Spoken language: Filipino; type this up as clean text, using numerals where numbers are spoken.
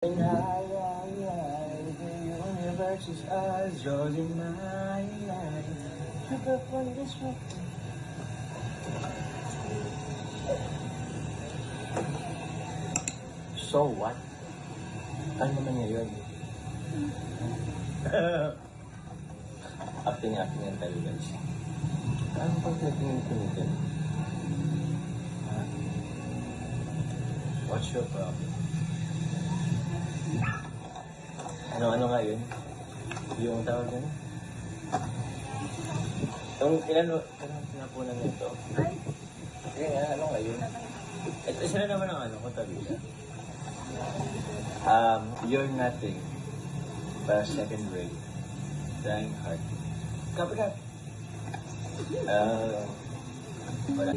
The universe is ours, yours and mine. Never from this one. So what? Ano naman ngayon? Acting yan tayo guys. Ano pang tingin-tingin? What's your problem? Ano nga yun? Yung tawag yun? Yung ilan pinapunan nito? Sige nga, ano nga yun? Ito sila naman ang ko tabila. You're nothing but a second rate, dying heart. Kapikat! Wala.